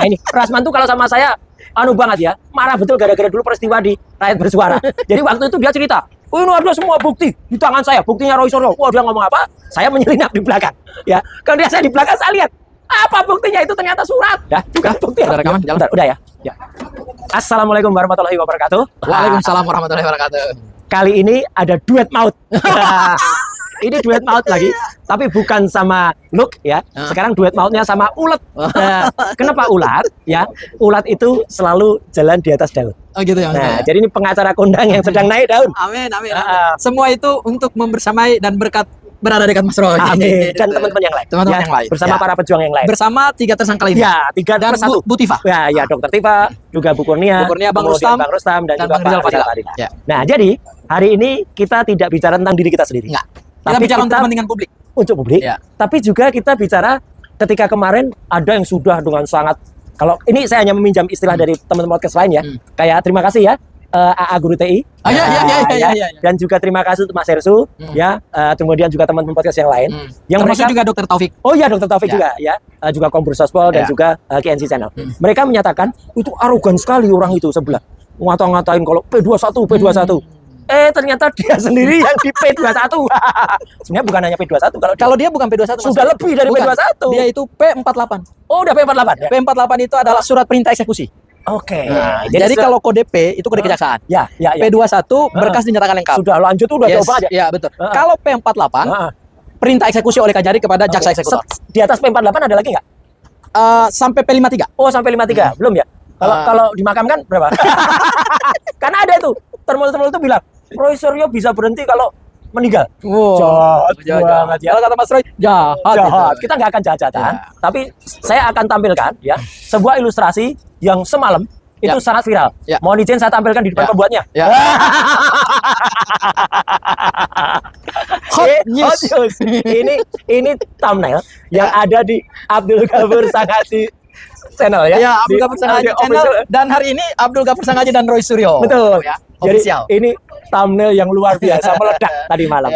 Nah ini Rasman tuh kalau sama saya anu banget ya, marah betul gara-gara dulu peristiwa di Rakyat Bersuara. Jadi waktu itu dia cerita, oh ini ada semua bukti di tangan saya, buktinya Roy Suryo. Wah dia ngomong apa? Saya menyelinap di belakang. Ya, kalau dia saya di belakang saya lihat apa buktinya itu ternyata surat. Ya, juga bukti. Udah rekaman, jalan. Udah ya. Ya. Assalamualaikum warahmatullahi wabarakatuh. Waalaikumsalam warahmatullahi wabarakatuh. Kali ini ada duet maut. Ini duet maut lagi, tapi bukan sama Luke ya. Sekarang duet mautnya sama ulet. Kenapa ulat? Ya, ulat itu selalu jalan di atas daun. Oh gitu ya. Nah, jadi ini pengacara kondang yang sedang naik daun. Amin, amin. Semua itu untuk membersamai dan berkat berada dekat Mas Roy. Amin. Dan teman-teman yang lain. Teman-teman Ya, yang lain. bersama para pejuang yang lain. Bersama 3 tersangka lainnya. Ya, 3 dan plus 1. Bu Tifa. Ya, Dr. Tifa, juga Bu Kurnia, Bang kemudian Rustam, Bang Rustam dan juga Bang Rizal Pak Fadila. Fadila. Ya. Nah, jadi hari ini kita tidak bicara tentang diri kita sendiri. Enggak. Kita Tapi bicara untuk kepentingan publik. Untuk publik. Ya. Tapi juga kita bicara ketika kemarin ada yang sudah dengan sangat, kalau ini saya hanya meminjam istilah dari teman-teman podcast lain ya. Kayak terima kasih ya AA Guru TI. Iya. Dan juga terima kasih untuk Mas Hersu ya, kemudian juga teman-teman podcast yang lain. Yang termasuk mereka juga Dr. Taufik. Oh iya, Dr. Taufik juga ya, juga Kompur Sospol dan juga KNC Channel. Mereka menyatakan itu arogan sekali orang itu sebelah. Ngata-ngatain kalau P21. Ternyata dia sendiri yang di P21. Sebenarnya bukan hanya P21, Kalau dia bukan P21, sudah lebih dari bukan. P21. Dia itu P48. Oh, udah P48 ya? P48 itu adalah surat perintah eksekusi. Oke. Nah, jadi kalau kode P itu kode kejaksaan. Ya. P21 berkas dinyatakan lengkap. Sudah lanjut, udah jauh banget ya? Iya, betul. Kalau P48 perintah eksekusi oleh Kajari kepada jaksa eksekutor. Di atas P48 ada lagi nggak? Sampai P53. Oh, sampai 53. Belum ya? Kalau dimakamkan berapa? Karena ada itu. Termul itu bilang, Roy Suryo bisa berhenti kalau meninggal. Jahat banget ya. Kalau kata Mas Roy, jahat. Kita nggak akan jahat-jahatan, tapi saya akan tampilkan ya sebuah ilustrasi yang semalam itu sangat viral. Mohon izin saya tampilkan di depan pembuatnya. Hot news. Ini thumbnail yang ada di Abdul Ghafur Sangaji channel ya. Ya, Abdul Ghafur Sangaji channel, dan hari ini Abdul Ghafur Sangaji dan Roy Suryo. Betul. Ya. Jadi Official. ini thumbnail yang luar biasa meledak tadi malam.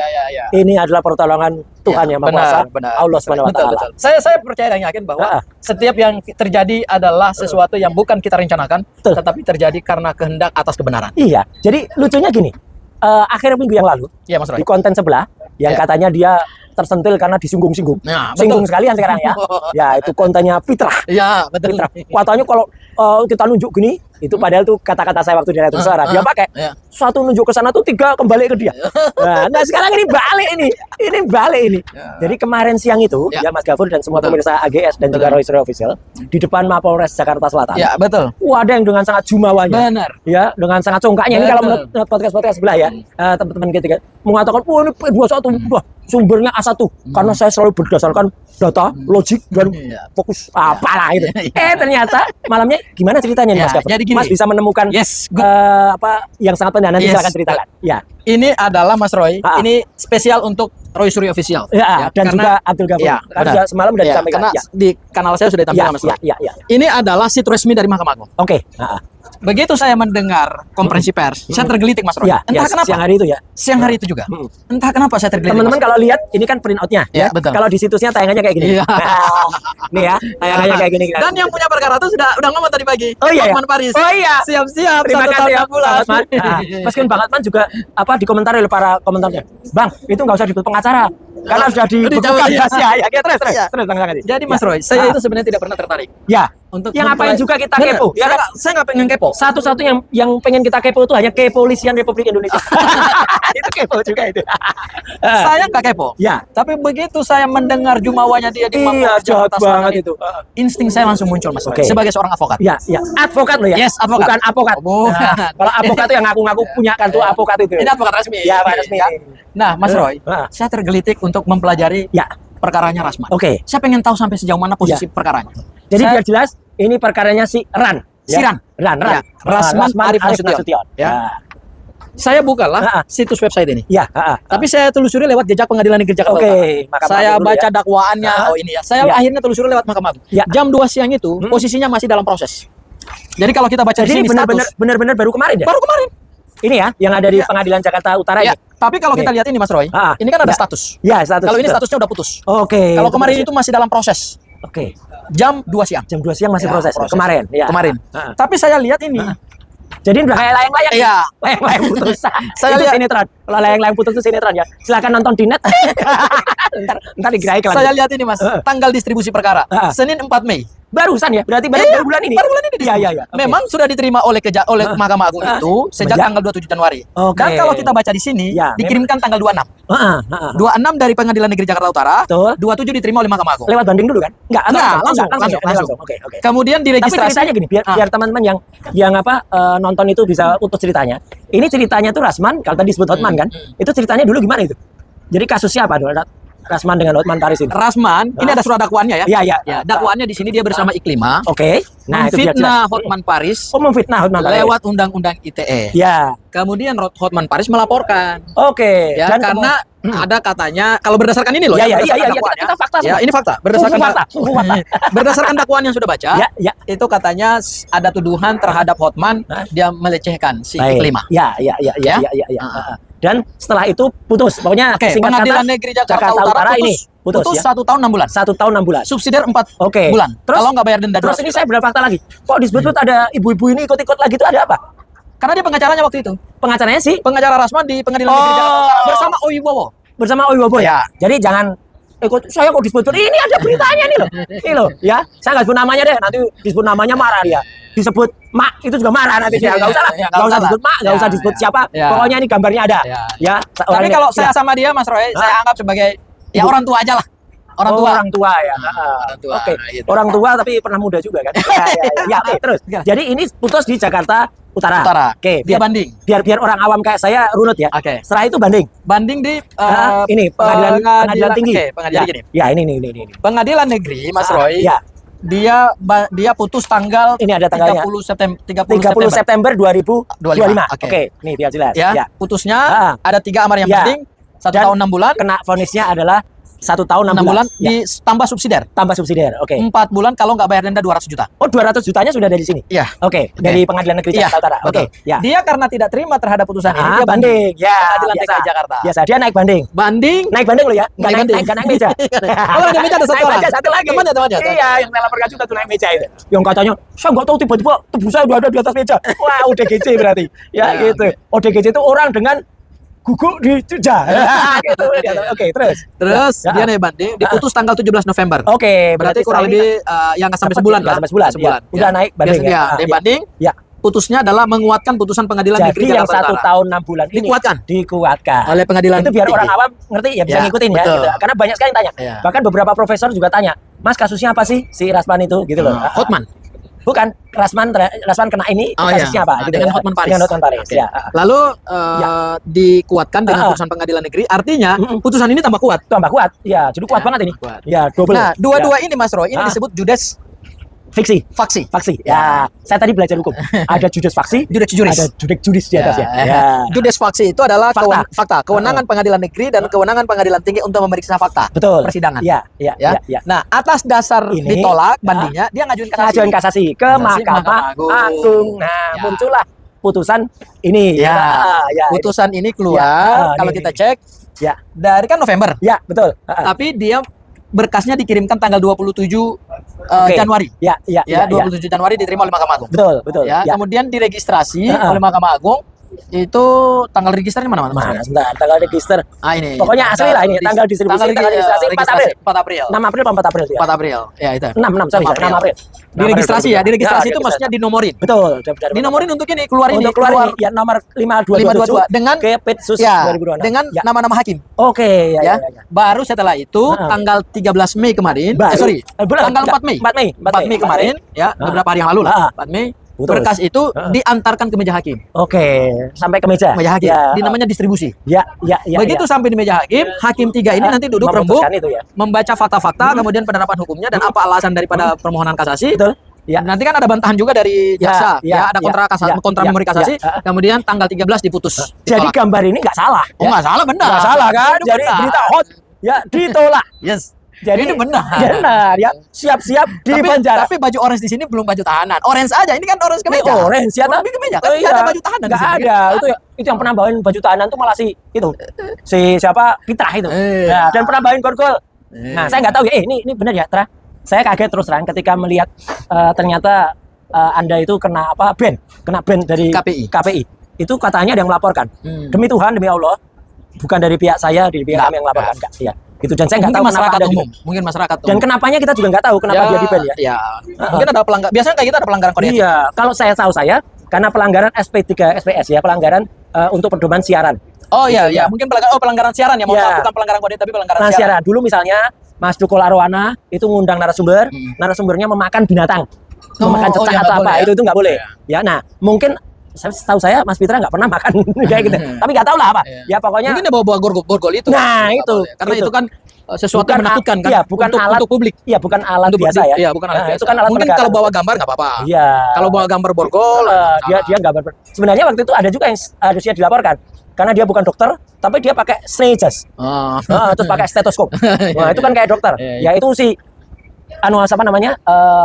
Ini adalah pertolongan Tuhan yang Maha Kuasa, Allah Subhanahu wa taala. Saya percaya dan yakin bahwa setiap yang terjadi adalah sesuatu yang bukan kita rencanakan, tetapi terjadi karena kehendak atas kebenaran. Iya. Jadi lucunya gini. Akhir minggu yang lalu Mas Roy, di konten sebelah yang katanya dia tersentil karena disinggung-singgung. Singgung sekalian sekarang ya. Ya, itu kontennya Fitrah. Iya, betul. Katanya kalau kita nunjuk gini, itu padahal tuh kata-kata saya waktu di Rakyat Bersuara. Dia pakai satu nunjuk ke sana tuh 3 kembali ke dia. Nah, sekarang ini balik ini. Ini balik ini. Jadi kemarin siang itu ya Mas Ghafur dan semua pemirsa AGS dan juga Roy Suryo Official di depan Mapolres Jakarta Selatan. Ya, betul. Ada yang dengan sangat jumawanya. Benar. Ya, dengan sangat congkaknya. Ini kalau menurut podcast-podcast sebelah ya, teman-teman kita mengatakan, "Oh, ini P21 udah sumbernya A1 karena saya selalu berdasarkan data, logik dan fokus apalah itu." Ternyata malamnya gimana ceritanya nih Mas Ghafur? Jadi gini, Mas bisa menemukan apa yang sangat penting, nanti silakan ceritakan. Ya. Ini adalah Mas Roy, ini spesial untuk Roy Suryo Official. Dan karena, juga Abdul Ghafur. Juga semalam sudah disampaikan. Karena di kanal saya sudah ditampilkan Mas Roy. Ini adalah situs resmi dari Mahkamah Agung. Oke. Begitu saya mendengar konferensi pers, saya tergelitik Mas Roy. Entah kenapa. Siang hari itu ya. Siang hari itu juga. Entah kenapa saya tergelitik. Teman-teman kalau lihat ini kan print out-nya ya. Betul. Kalau di situsnya tayangannya kayak gini. Nih ya, tayangannya kayak gini. Dan yang punya perkara itu sudah ngomong tadi pagi. Oh iya. Hotman Paris. Oh iya. Siap-siap. Terima kasih ya bulan. Meskipun Bang Hotman juga dikomentari oleh para komentarnya. Bang, itu nggak usah disebut pengacara. Karena sudah dibekukan. Ya, terus Bang Sangaji. Jadi Mas Roy, saya itu sebenarnya tidak pernah tertarik. Ya. Untuk yang ngapain juga kita kepo. Ya, saya nggak pengen kepo. Satu-satu yang pengen kita kepo itu hanya Kepolisian Republik Indonesia. Itu kepo juga itu. Saya nggak kepo. Ya. Tapi begitu saya mendengar jumawanya dia di Mapolres Jakarta Selatan itu, insting saya langsung muncul Mas Roy. Sebagai seorang advokat. Ya. Advokat loh ya. Yes, advokat. Bukan avokat. Kalau avokat itu yang ngaku-ngaku punya kartu avokat itu. Ini advokat resmi. Ya, resmi. Nah, Mas Roy, saya tergelitik untuk mempelajari perkaranya Rasman. Oke. Saya pengen tahu sampai sejauh mana posisi perkaranya. Jadi biar jelas, ini perkaranya si Ran. Ran. Rasman Arif Nasution. Ya. Saya bukalah situs website ini. Tapi saya telusuri lewat jejak Pengadilan Negeri Jakarta Utara. Saya baca dakwaannya. Saya akhirnya telusuri lewat Mahkamah Agung. Jam 2 siang itu posisinya masih dalam proses. Jadi kalau kita baca di sini benar-benar baru kemarin ya? Baru kemarin. Ini ya, yang ada di Pengadilan Jakarta Utara ini. Tapi kalau kita lihat ini Mas Roy, ini kan ada status. Ya, status. Kalau ini statusnya udah putus. Oke. Kalau kemarin itu masih dalam proses. Oke. Jam 2 siang. Jam 2 siang masih Ya, proses. proses. Kemarin. Ya. Kemarin. Tapi saya lihat ini. Jadi udah kayak layang-layang. Iya. Layang-layang putus. Saya itu lihat sinetron. Kalau layang-layang putus itu sinetron ya. Silakan nonton di net. ntar digerai iklan. Saya lihat ini Mas, tanggal distribusi perkara. Senin 4 Mei. Barusan ya, berarti baru bulan ini. Baru bulan ini. Iya. Memang sudah diterima oleh Mahkamah Agung itu sejak tanggal 27 Januari. Dan kalau kita baca di sini, dikirimkan tanggal 26. 26 dari Pengadilan Negeri Jakarta Utara. 27 diterima oleh Mahkamah Agung. Lewat banding dulu kan? Enggak, langsung. Oke. Kemudian diregistrasi. Tapi ceritanya gini, biar teman-teman yang nonton itu bisa utuh ceritanya. Ini ceritanya tuh Rasman, kalau tadi disebut Hotman kan? Itu ceritanya dulu gimana itu? Jadi kasusnya apa dulu? Rasman dengan Hotman Paris ini. Rasman, ini ada surat dakwaannya ya? Iya. Dakwaannya di sini dia bersama Iklima. Oke. Nah, memfitnah Hotman Paris. Memfitnah Hotman Paris lewat undang-undang ITE. Ya. Kemudian Hotman Paris melaporkan. Oke. Ya, dan karena ada katanya kalau berdasarkan ini loh. Iya. Kita fakta. Ya, ini fakta. Berdasarkan fakta. Berdasarkan dakwaan yang sudah baca, itu katanya ada tuduhan terhadap Hotman dia melecehkan si Iklima. Iya. Dan setelah itu putus. Pokoknya Pengadilan Negeri Jakarta Utara ini putus 1 tahun 6 bulan. 1 tahun 6 bulan. Subsidiar 4 bulan. Terus kalau nggak bayar denda. Terus ini saya benar fakta lagi. Kok disebut ada ibu-ibu ini ikut-ikut lagi itu ada apa? Karena dia pengacaranya waktu itu. Pengacaranya sih? Pengacara Rasman di Pengadilan Negeri Jakarta Utara bersama Oi Wibowo. Bersama Oi Wibowo ya. Jadi jangan ikut saya kok disebut ini ada beritanya nih loh. Ini loh ya. Saya nggak sebut namanya deh. Nanti disebut namanya marah dia. Disebut mak itu juga marah nanti dia. Enggak usah lah. Enggak usah disebut mak, enggak usah disebut siapa. Pokoknya ini gambarnya ada. Ya. Tapi kalau saya sama dia Mas Roy, saya anggap sebagai ya orang tua aja lah. Orang tua ya. Oke. Orang tua tapi pernah muda juga kan. Ya, terus. Jadi ini putus di Jakarta Utara. Oke, biar banding. Biar orang awam kayak saya runut ya. Oke. Setelah itu banding. Banding di ini pengadilan tinggi. Pengadilan gini. Ya, ini. Pengadilan negeri Mas Roy. Ya. Dia putus tanggal ini ada tanggalnya 30 September 2025. Oke, nih biar jelas. Ya. Putusnya ada 3 amar yang penting. 1 tahun 6 bulan. Kena vonisnya adalah 1 tahun 6 bulan ditambah subsidiar. Oke. 4 bulan kalau nggak bayar denda 200 juta. Oh, 200 jutanya sudah dari sini. Iya. Oke, dari Pengadilan Negeri Jakarta Utara. Oke. Ya. Dia karena tidak terima terhadap putusan ini dia banding. Ya, Pengadilan TKI Jakarta. Biasa dia naik banding. Naik banding lo ya. Enggak naik meja. Kalau naik meja ada satu orang. Satu lagi. Temannya. Iya, yang telepon juga tuh naik meja itu. Yang katanya, "Saya enggak tahu tiba-tiba tubuh saya udah ada di atas meja." Wah, ODGJ berarti. Ya, gitu. ODGJ itu orang dengan guguk di jejak. Gitu. Oke, terus dia naik banding diputus tanggal 17 November. Oke, berarti kurang lebih yang nggak sampai sebulan kan? Sebulan. Udah naik banding ya. Naik banding. Ya. Putusnya adalah menguatkan putusan Pengadilan Negeri Jakarta Utara. Yang 1 tahun 6 bulan ini dikuatkan oleh Pengadilan. Itu biar orang awam ngerti ya, bisa ngikutin ya gitu. Karena banyak sekali yang tanya. Bahkan beberapa profesor juga tanya, "Mas, kasusnya apa sih si Rasman itu?" gitu loh. Hotman. Bukan, Rasman kena ini kasusnya apa? Gitu dengan Hotman Paris. Dengan Hotman Paris. Ya. Lalu dikuatkan dengan putusan Pengadilan Negeri, artinya putusan ini tambah kuat. Ya, jadi kuat banget ini. Ya, double. Nah, dua-dua ini Mas Roy, ini disebut judes faksi. Ya, saya tadi belajar hukum. Ada judes faksi, ada juris di atasnya. Ya. Judes faksi itu adalah fakta, kewenangan Pengadilan Negeri dan kewenangan Pengadilan Tinggi untuk memeriksa fakta. Betul. Persidangan. Ya. Nah, atas dasar ini, ditolak bandingnya, dia ngajuin kasasi ke Mahkamah Agung. Nah, muncullah putusan ini. Putusan ini keluar kalau kita cek dari kan November. Ya, betul. Tapi dia berkasnya dikirimkan tanggal 27 Januari. 27 Januari diterima oleh Mahkamah Agung. Betul. Kemudian diregistrasi oleh Mahkamah Agung. Itu tanggal registernya mana? Sebentar, tanggal register. Ini. Pokoknya asli lah ini, tanggal distribusi, tanggal registrasi 4 April. 6 April. 4 April. Ya, itu. 6 April. Diregistrasi ya, diregistrasi itu maksudnya dinomorin. Betul. Dinomorin untuk ini keluar ya nomor 5227 dengan Petsus 2026. Dengan nama-nama hakim. Oke, ya. Baru setelah itu tanggal 13 Mei kemarin, tanggal 4 Mei kemarin ya, beberapa hari yang lalu lah, 4 Mei. Berkas itu diantarkan ke meja hakim. Oke, sampai ke meja hakim. Namanya distribusi. Begitu ya. Sampai di meja hakim, hakim 3 ini nanti duduk rembuk, membaca fakta-fakta, kemudian penerapan hukumnya dan apa alasan daripada permohonan kasasi. Betul. Nanti kan ada bantahan juga dari jaksa, ada kontra memori kasasi. Kemudian tanggal 13 diputus. Jadi gambar ini nggak salah. Nggak salah, benar. Nggak salah kan? Jadi berita hot ya ditolak. Yes. Jadi ini benar ya, siap-siap di penjara. Tapi baju orange di sini belum baju tahanan. Orange aja, ini kan orange kemeja. Orange ya, tapi kemeja kan ada baju tahanan. Nggak ada. Itu yang pernah bawain baju tahanan tuh malah si siapa Fitrah itu. Dan pernah bawain gorgol. Nah, saya nggak tahu ya. Ini benar ya, Tra? Saya kaget terus terang ketika melihat ternyata Anda itu kena ban dari KPI. Itu katanya ada yang melaporkan. Demi Tuhan, demi Allah, bukan dari pihak saya, dari pihak kami yang melaporkan. Enggak, ya. Gitu, dan saya nggak tahu masyarakat umum. Mungkin masyarakat umum. Dan kenapanya kita juga nggak tahu kenapa dia di ban ya. Iya. Mungkin ada pelanggaran. Biasanya kayak gitu ada pelanggaran kode etik. Iya, kalau saya tahu karena pelanggaran SP3 SPS ya, pelanggaran untuk pedoman siaran. Oh iya, iya. Mungkin pelanggaran siaran ya. Bukan pelanggaran kode tapi pelanggaran siaran. Dulu misalnya Mas Dukol Arwana itu ngundang narasumber, narasumbernya memakan binatang, memakan cecak atau apa, itu nggak boleh. Ya, nah mungkin setahu saya Mas Fitra nggak pernah makan kayak gitu, tapi nggak tahu lah apa. Ya pokoknya. Mungkin dia bawa borgol itu. Nah itu, karena itu kan sesuatu yang menakutkan kan. Iya, bukan alat untuk publik. Iya, bukan alat biasa ya. Iya, bukan alat biasa. Itu kan alat mungkin kalau bawa gambar nggak apa-apa. Iya. Kalau bawa gambar borgol, dia gambar. Sebenarnya waktu itu ada juga yang harusnya dilaporkan. Karena dia bukan dokter, tapi dia pakai sneakers. Terus pakai stetoskop. Nah, itu kan kayak dokter. Ya itu si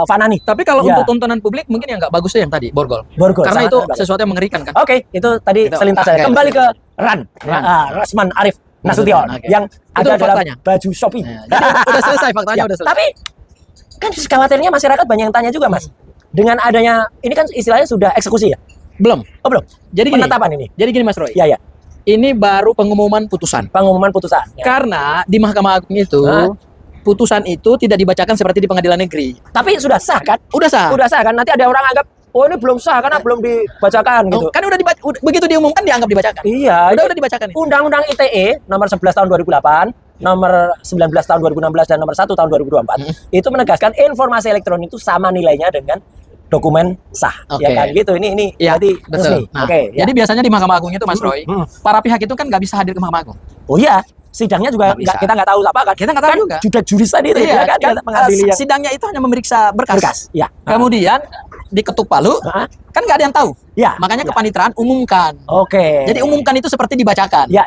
Fanani. Tapi kalau untuk tontonan publik mungkin yang nggak bagus tuh yang tadi borgol. Karena itu sesuatu yang mengerikan kan. Oke, itu tadi selintas saya. Kembali ke Rasman Arif Nasution yang ada dalam baju Shopee. Udah selesai faktanya, udah selesai. Tapi kan khawatirnya masyarakat banyak yang tanya juga, Mas. Dengan adanya ini kan istilahnya sudah eksekusi ya? Belum. Oh, belum. Jadi penetapan ini. Jadi gini Mas Roy. Iya. Ini baru pengumuman putusan. Ya. Karena di Mahkamah Agung itu putusan itu tidak dibacakan seperti di pengadilan negeri. Tapi sudah sah kan? Udah sah kan? Nanti ada orang anggap oh ini belum sah karena belum dibacakan gitu. Kan udah begitu diumumkan dianggap dibacakan. Iya, udah dibacakan. Undang-Undang ITE nomor 11 tahun 2008, nomor 19 tahun 2016 dan nomor 1 tahun 2024 itu menegaskan informasi elektronik itu sama nilainya dengan dokumen sah. Ya kan gitu. Ini ya, berarti resmi. Nah, jadi biasanya di Mahkamah Agung itu Mas Roy, para pihak itu kan nggak bisa hadir ke Mahkamah Agung. Oh iya. Sidangnya juga kita nggak tahu apa kan. Kita nggak tahu juga. Judak juris tadi itu ya kan yang sidangnya itu hanya memeriksa berkas. Ya. Kemudian diketuk palu, kan nggak ada yang tahu. Ya. Makanya kepaniteraan umumkan. Oke. Jadi umumkan itu seperti dibacakan. Ya.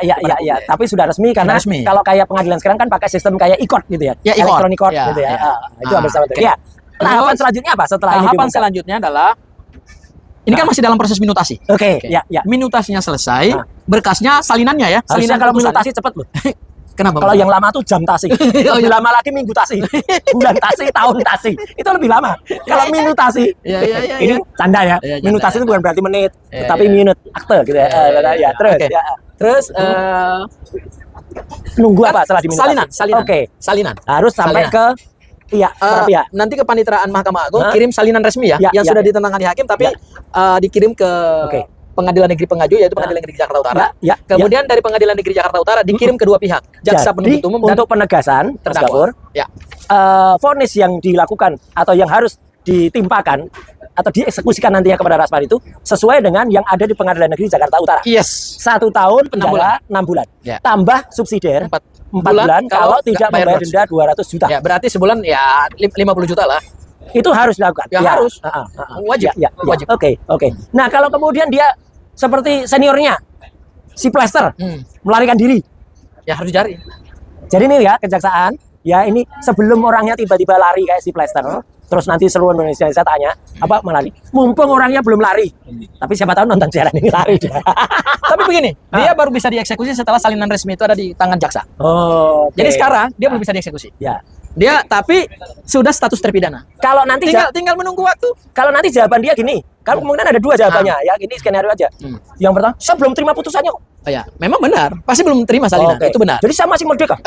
Tapi sudah resmi karena kalau kayak pengadilan sekarang kan pakai sistem kayak e-court gitu ya. Electronic court gitu ya. Itu hampir sama. Ya. Tahapan selanjutnya apa setelah ini? Tahapan selanjutnya adalah ini kan masih dalam proses minutasi. Oke. Ya. Minutasinya selesai, berkasnya salinannya ya. Salinan kalau minutasi cepat loh. Kenapa? Kalau yang lama tuh jam tasi. Lebih lama lagi minggu tasi. Bulan tasi, tahun tasi. Itu lebih lama. Kalau minutasi. Ini canda ya. Minutasi itu bukan berarti menit, tetapi minute akte gitu ya. Terus nunggu apa setelah diminutasi? Salinan. Oke. Salinan. Harus sampai ke nanti kepaniteraan Mahkamah Agung kirim salinan resmi ya, yang sudah ditentangkan di hakim tapi dikirim ke Pengadilan Negeri Pengaju yaitu Pengadilan Negeri Jakarta Utara. Kemudian dari Pengadilan Negeri Jakarta Utara dikirim kedua pihak, jaksa penuntut umum dan untuk penegasan terdakwa. Vonis yang dilakukan atau yang harus ditimpakan atau dieksekusikan nantinya kepada Rasman itu sesuai dengan yang ada di Pengadilan Negeri Jakarta Utara. 1 tahun penjara 6 bulan. Tambah subsidiar 4 bulan kalau tidak membayar denda 200 juta. Ya, berarti sebulan ya 50 juta lah. Itu harus dilakukan. Harus. Wajib. Wajib. Oke. Nah, kalau kemudian dia seperti seniornya si Plester melarikan diri. Ya harus dicari. Jadi ini ya kejaksaan, ya ini sebelum orangnya tiba-tiba lari kayak si Plester, terus nanti seluruh Indonesia saya tanya, apa melari? Mumpung orangnya belum lari. Tapi siapa tahu nonton siaran ini lari dia. Tapi begini, dia baru bisa dieksekusi setelah salinan resmi itu ada di tangan jaksa. Jadi sekarang dia belum bisa dieksekusi. Ya. Dia tapi sudah status terpidana. Kalau nanti tinggal menunggu waktu. Kalau nanti jawaban dia gini, kalau kemungkinan ada 2 jawabannya, ya ini skenario aja. Yang pertama, saya belum terima putusannya kok. Memang benar, pasti belum terima salinan. Itu benar. Jadi saya masih merdeka.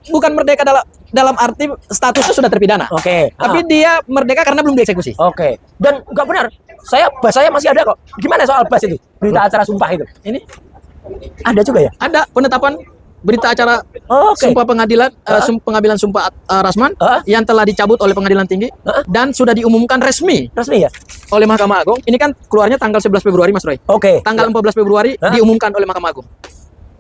Bukan merdeka dalam arti statusnya sudah terpidana. Tapi dia merdeka karena belum dieksekusi. Dan nggak benar. Saya masih ada kok. Gimana soal bas itu? Berita acara sumpah itu. Ini ada juga ya? Ada penetapan berita acara sumpah pengadilan pengambilan sumpah Rasman yang telah dicabut oleh Pengadilan Tinggi dan sudah diumumkan resmi ya oleh Mahkamah Agung. Ini kan keluarnya tanggal 11 Februari Mas Roy. Tanggal 14 Februari diumumkan oleh Mahkamah Agung.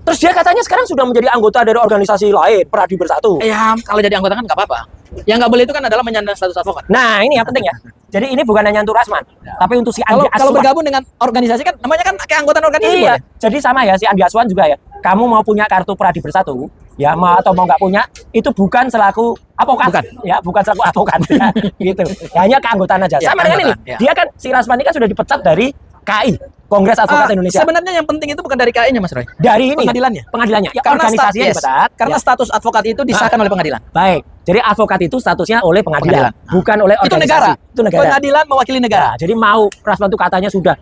Terus dia katanya sekarang sudah menjadi anggota dari organisasi lain, Pradi Bersatu. Ya, kalau jadi anggota kan nggak apa-apa. Yang nggak boleh itu kan adalah menyandang status advokat. Nah, ini yang penting ya. Jadi ini bukan hanya untuk Rasman, tapi untuk si Andi Aswan. Kalau bergabung dengan organisasi kan namanya kan keanggotaan organisasi. Iya. Jadi sama ya si Andi Aswan juga ya. Kamu mau punya kartu Pradi Bersatu, ya atau mau nggak punya, itu bukan selaku advokat. Bukan selaku advokat ya, gitu. Ya, hanya keanggotaan aja. Sama dengan ini. Dia kan si Rasman ini kan sudah dipecat dari KAI. Kongres Advokat Indonesia. Sebenarnya yang penting itu bukan dari KAI-nya, Mas Roy. Dari ini pengadilannya. Ya, organisasinya dibatat. Karena status advokat itu disahkan oleh pengadilan. Baik. Jadi advokat itu statusnya oleh pengadilan. Bukan oleh organisasi. Itu negara. Pengadilan mewakili negara. Jadi mau Rasman itu katanya sudah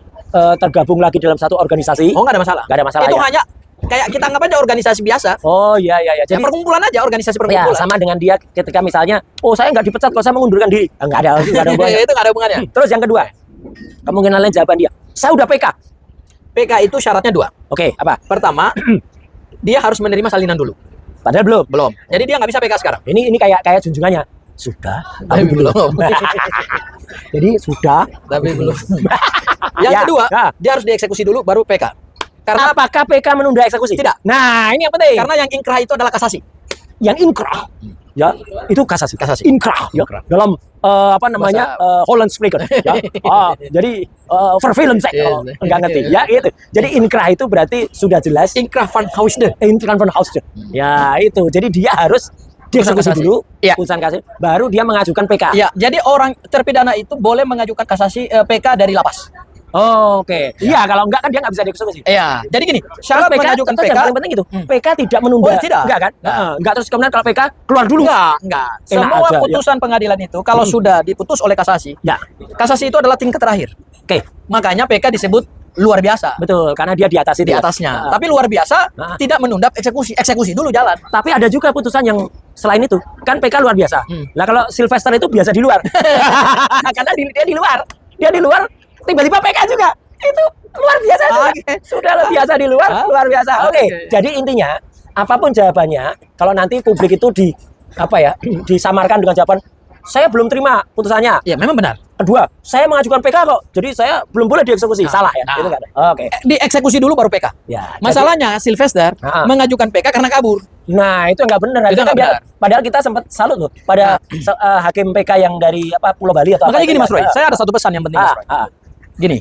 tergabung lagi dalam satu organisasi. Oh, nggak ada masalah. Nggak ada masalah. Itu hanya kayak kita anggap aja organisasi biasa. Oh iya. Jadi perkumpulan aja, organisasi perkumpulan. Ya, sama dengan dia ketika misalnya, saya nggak dipecat kalau saya mengundurkan diri. Nggak ada hubungannya. Itu nggak ada hubungannya. Terus yang kedua, kemungkinan lain jawaban dia, saya udah PK. PK itu syaratnya 2. Oke, apa? Pertama, dia harus menerima salinan dulu. Padahal belum. Jadi dia nggak bisa PK sekarang. Ini kayak junjungannya. Sudah, tapi belum. Jadi sudah, tapi belum. Yang kedua, dia harus dieksekusi dulu baru PK. Karena apakah PK menunda eksekusi? Tidak. Nah, ini yang penting. Karena yang inkrah itu adalah kasasi. Yang inkrah, ya, itu kasasi. Inkrah, ya. Dalam Holland Spreker, ya. Jadi vervelend saya enggak ngerti. Ya, itu. Jadi inkrah itu berarti sudah jelas. Inkrah van Hausden. Ya, itu. Jadi dia harus dieksekusi dulu, putusan kasasi, baru dia mengajukan PK. Ya, jadi orang terpidana itu boleh mengajukan kasasi PK dari lapas. Oke. Iya, kalau enggak kan dia nggak bisa dieksekusi. Iya. Jadi gini, syarat mengajukan PK yang paling penting itu. PK tidak menunda. Tidak. Enggak kan? Enggak terus kemudian kalau PK keluar dulu. Enggak. Semua putusan pengadilan itu kalau sudah diputus oleh kasasi, kasasi itu adalah tingkat terakhir. Oke. Makanya PK disebut luar biasa. Betul, karena dia di atas itu. Di atasnya. Tapi luar biasa tidak menunda eksekusi. Eksekusi dulu jalan. Tapi ada juga putusan yang selain itu. Kan PK luar biasa. Nah, kalau Sylvester itu biasa di luar. Karena dia di luar. Dia di luar, tiba-tiba PK juga. Itu luar biasa juga. Sudah luar biasa di luar, luar biasa. Oke. Jadi intinya, apapun jawabannya, kalau nanti publik itu disamarkan dengan jawaban saya belum terima putusannya. Ya, memang benar. Kedua, saya mengajukan PK kok. Jadi saya belum boleh dieksekusi. Salah ya? Itu enggak ada. Oke. Dieksekusi dulu baru PK. Ya. Masalahnya Sylvester mengajukan PK karena kabur. Nah, itu nggak benar. Itu nggak benar. Padahal kita sempat salut loh pada hakim PK yang dari Pulau Bali atau Makanya gini Mas Roy, saya ada satu pesan yang penting Mas Roy. Gini.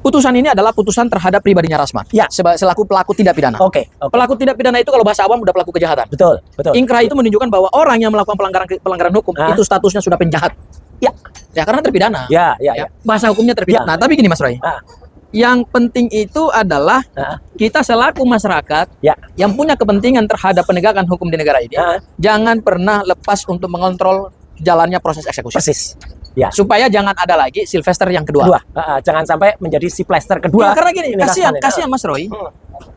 Putusan ini adalah putusan terhadap pribadinya Rasman. Ya. Selaku pelaku tindak pidana. Oke. Pelaku tindak pidana itu kalau bahasa awam udah pelaku kejahatan. Betul. Inkrah itu menunjukkan bahwa orang yang melakukan pelanggaran hukum itu statusnya sudah penjahat. Ya, karena terpidana. Ya. Bahasa hukumnya terpidana. Nah, tapi gini Mas Roy. Yang penting itu adalah kita selaku masyarakat yang punya kepentingan terhadap penegakan hukum di negara ini, jangan pernah lepas untuk mengontrol jalannya proses eksekusi. Persis. Ya. Supaya jangan ada lagi Sylvester yang kedua. Jangan sampai menjadi si plaster kedua. Ya, karena gini, kasihan Mas Roy.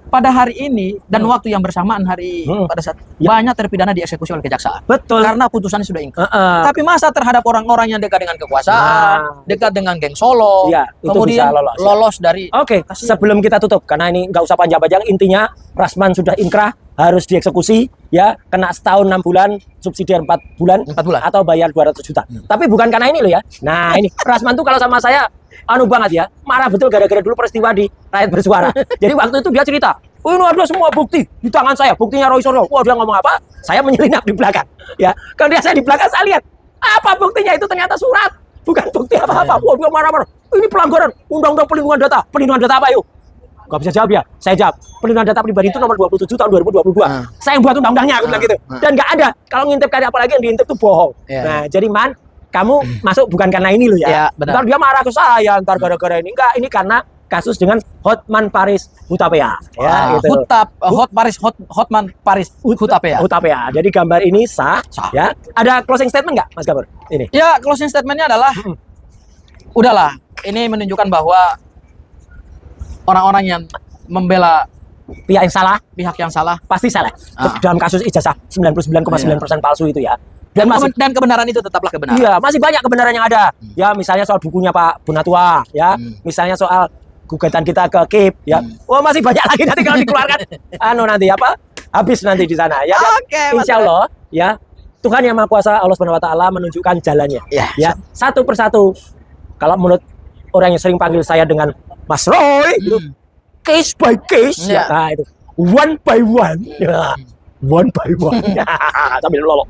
Pada hari ini dan waktu yang bersamaan pada saat banyak terpidana dieksekusi oleh kejaksaan. Betul. Karena putusannya sudah inkrah. Tapi masa terhadap orang-orang yang dekat dengan kekuasaan, dekat dengan geng Solo, kemudian lolos dari. Oke, sebelum kita tutup karena ini nggak usah panjang-panjang, intinya Rasman sudah inkrah, harus dieksekusi, ya, kena setahun 6 bulan, subsidi 4 bulan, atau bayar 200 juta. Tapi bukan karena ini loh ya. Nah, ini Rasman tuh kalau sama saya banget ya, marah betul gara-gara dulu peristiwa di Rakyat Bersuara. Jadi waktu itu dia cerita, ini ada semua bukti di tangan saya, buktinya Roy Suryo. Wah, dia ngomong apa? Saya menyelinap di belakang. Ya, kalau dia saya di belakang saya lihat apa buktinya itu ternyata surat, bukan bukti apa-apa. Wah, dia marah-marah. Ini pelanggaran Undang-Undang Perlindungan Data. Perlindungan data apa yuk? Gak bisa jawab ya? Saya jawab. Perlindungan data pribadi itu nomor 27 tahun 2022. Saya yang buat undang-undangnya, aku bilang gitu. Dan nggak ada. Kalau ngintip karya apalagi yang diintip itu bohong. Nah, jadi kamu masuk bukan karena ini loh ya. Ntar dia marah ke saya, ntar gara-gara ini. Enggak, ini karena kasus dengan Hotman Paris Hutapea. Ya, gitu. Hotman Paris Hutapea. Jadi gambar ini sah. Ya. Ada closing statement nggak, Mas Gabor? Ini. Ya, closing statementnya adalah, udahlah. Ini menunjukkan bahwa orang-orang yang membela pihak yang salah pasti salah. Dalam kasus ijazah 99,9% palsu itu ya. Dan kebenaran itu tetaplah kebenaran. Iya, masih banyak kebenaran yang ada. Ya, misalnya soal bukunya Pak Bonatua, ya. Misalnya soal gugatan kita ke KIP, ya. Oh, masih banyak lagi nanti kalau dikeluarkan. Nanti habis nanti di sana, ya. Insya Allah, ya. Tuhan yang Maha Kuasa Allah Subhanahu wa taala menunjukkan jalannya. Ya, satu persatu. Kalau menurut orang yang sering panggil saya dengan Mas Roy, case by case, nah itu one by one, one by one, sambil lolok,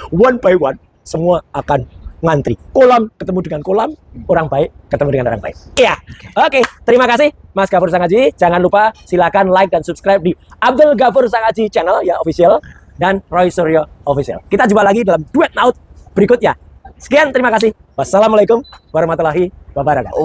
one by one, semua akan ngantri. Kolam ketemu dengan kolam, orang baik ketemu dengan orang baik. Iya, oke. Terima kasih Mas Gafur Sangaji. Jangan lupa silakan like dan subscribe di Abdul Gafur Sangaji channel ya official dan Roy Suryo official. Kita jumpa lagi dalam duet naut berikutnya. Sekian, terima kasih. Wassalamualaikum warahmatullahi wabarakatuh.